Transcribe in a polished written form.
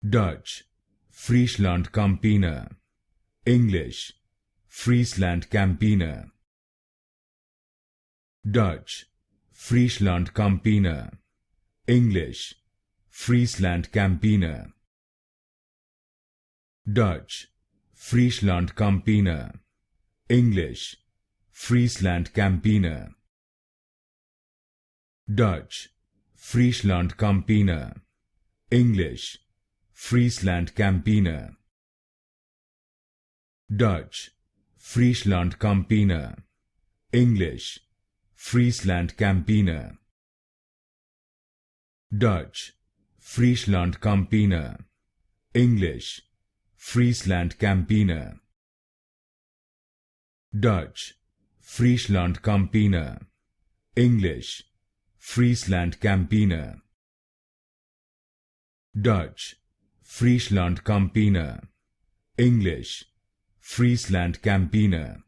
Dutch, FrieslandCampina. English, FrieslandCampina. Dutch, FrieslandCampina. English, FrieslandCampina. Dutch, FrieslandCampina. English, FrieslandCampina. Dutch, FrieslandCampina. English, FrieslandCampina. Dutch, FrieslandCampina. English, FrieslandCampina. Dutch, FrieslandCampina. English, FrieslandCampina. Dutch, FrieslandCampina. English, FrieslandCampina. Dutch, FrieslandCampina. English, FrieslandCampina.